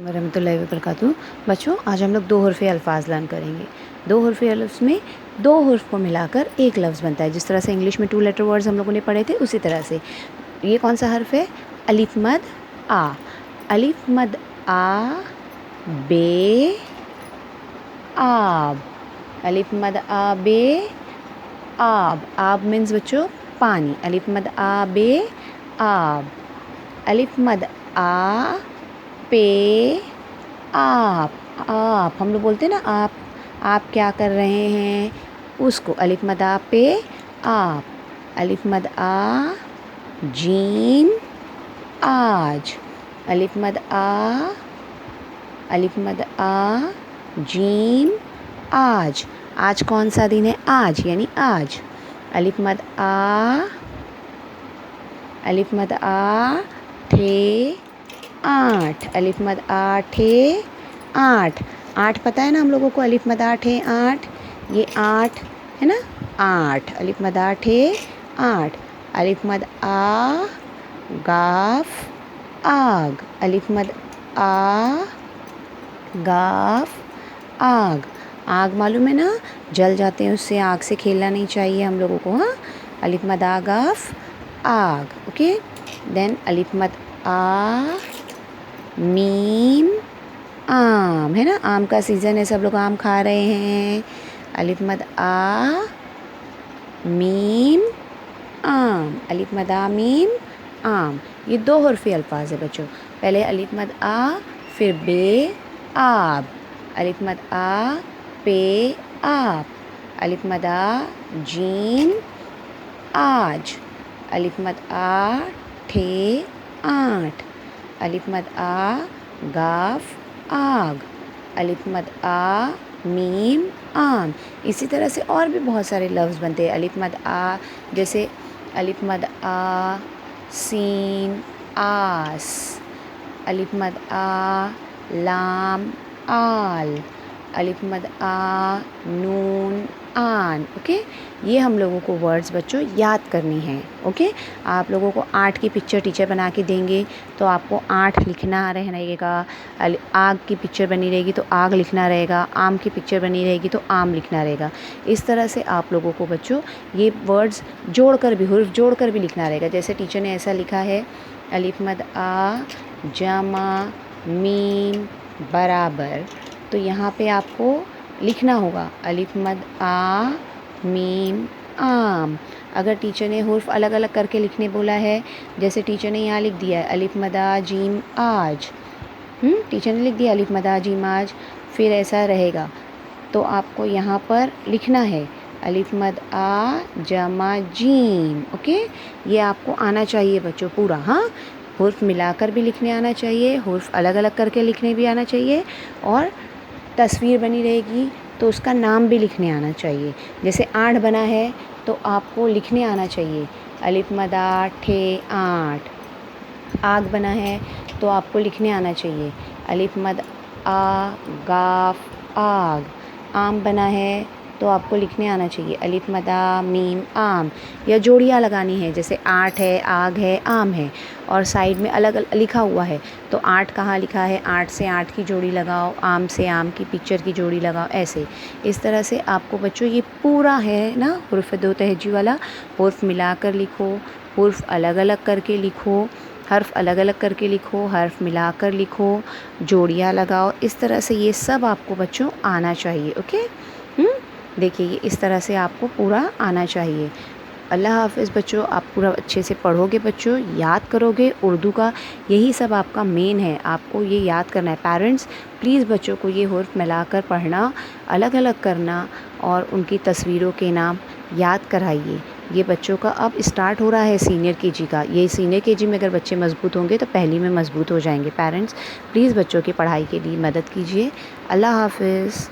वरहमतुल्लाहि वबरकातुहू। बच्चों, आज हम लोग दो हरफ़े अल्फाज लर्न करेंगे। दो हरफ़े अल्फ़ में दो हर्फ को मिलाकर एक लफ्ज़ बनता है। जिस तरह से इंग्लिश में 2 लेटर वर्ड्स हम लोगों ने पढ़े थे, उसी तरह से ये कौन सा हर्फ है? अलिफ मद आ। अलिफ मद आ बे आब। अलिफ मद आ बे आब। आब मीन्स बच्चों पानी। अलिफ मद आ बे आब। अलिफ मद आ पे आप हम लोग बोलते हैं ना, आप क्या कर रहे हैं, उसको अलिफ मद आ पे आप। अलिफ मद आ जीम आज। अलिफ मद आ जीम आज। आज कौन सा दिन है? आज यानी आज। अलिफ मद आ ठे आठ। अलिफ मद आ ठे आठ। आठ पता है ना हम लोगों को, अलिफ मद आ ठे आठ, ये आठ है ना, आठ। अलिफ मद आ ठे आठ। अलिफ मद आ गाफ आग। अलिफ मद आ गाफ आग। आग मालूम है ना, जल जाते हैं उससे, आग से खेलना नहीं चाहिए हम लोगों को। हाँ, अलिफ मद आ गाफ आग। ओके, देन अलिफ मद आ मीम आम, है ना, आम का सीज़न है, सब लोग आम खा रहे हैं। अलिफ मद आ मीम आम। अलिफ मद आ मीम आम। ये दो हरफ़ी अल्फाज है बच्चों। पहले अलिफ मद आ, फिर बे आब। अलिफ मद आ पे आप। अलिफ मद आ जीम आज। अलिफ मद आ ठे आठ। अलिफ मद आ गाफ आग। अलिफ मद आ मीम आम। इसी तरह से और भी बहुत सारे लफ्ज़ बनते हैं। अलिफ मद आ, जैसे अलिफ मद आ सीन आस। अलिफ मद आ लाम आल। अलिफ मद आ नून आन। ओके, ये हम लोगों को वर्ड्स बच्चों याद करनी हैं। ओके, आप लोगों को 8 की पिक्चर टीचर बना के देंगे, तो आपको 8 लिखना रहेगा। आग की पिक्चर बनी रहेगी तो आग लिखना रहेगा। आम की पिक्चर बनी रहेगी तो आम लिखना रहेगा। इस तरह से आप लोगों को बच्चों ये वर्ड्स जोड़कर भी, हुर्फ जोड़कर भी लिखना रहेगा। जैसे टीचर ने ऐसा लिखा है, अलिफ मद आ जमा मीम बराबर, तो यहाँ पे आपको लिखना होगा अलिफ मद आ मीम आम। अगर टीचर ने हुर्फ अलग अलग करके लिखने बोला है, जैसे टीचर ने यहाँ लिख दिया है अलिफ मद आ जीम आज, टीचर ने लिख दिया अलिफ मद आ जीम आज, फिर ऐसा रहेगा तो आपको यहाँ पर लिखना है अलिफ मद आ जमा जीम। ओके, ये आपको आना चाहिए बच्चों पूरा। हाँ, हुर्फ मिलाकर भी लिखने आना चाहिए, हुर्फ अलग अलग करके लिखने भी आना चाहिए, और तस्वीर बनी रहेगी तो उसका नाम भी लिखने आना चाहिए। जैसे 8 बना है तो आपको लिखने आना चाहिए अलिफ मद आ ठे आठ। आग बना है तो आपको लिखने आना चाहिए अलिफ मद आ गाफ आग। आम बना है तो आपको लिखने आना चाहिए अलिफ मद आ मीम आम। या जोड़ियाँ लगानी है, जैसे 8 है, आग है, आम है, और साइड में अलग अलग लिखा हुआ है, तो 8 कहाँ लिखा है, 8 से 8 की जोड़ी लगाओ, आम से आम की पिक्चर की जोड़ी लगाओ, ऐसे। इस तरह से आपको बच्चों ये पूरा है ना हुर्फ दो तहजी वाला, हुर्फ मिलाकर लिखो, हुर्फ अलग अलग करके लिखो, हर्फ अलग अलग करके लिखो, हर्फ मिलाकर लिखो, जोड़ियाँ लगाओ। इस तरह से ये सब आपको बच्चों आना चाहिए। ओके, देखिए ये इस तरह से आपको पूरा आना चाहिए। अल्लाह हाफ़िज़ बच्चों, आप पूरा अच्छे से पढ़ोगे बच्चों, याद करोगे उर्दू का, यही सब आपका मेन है, आपको ये याद करना है। पेरेंट्स प्लीज़ बच्चों को ये हुर्फ मिलाकर पढ़ना, अलग अलग करना, और उनकी तस्वीरों के नाम याद कराइए। ये बच्चों का अब स्टार्ट हो रहा है सीनियर केजी का। ये सीनियर केजी में अगर बच्चे मज़बूत होंगे तो पहली में मज़बूत हो जाएंगे। पेरेंट्स प्लीज़ बच्चों की पढ़ाई के लिए मदद कीजिए। अल्लाह हाफ़िज़।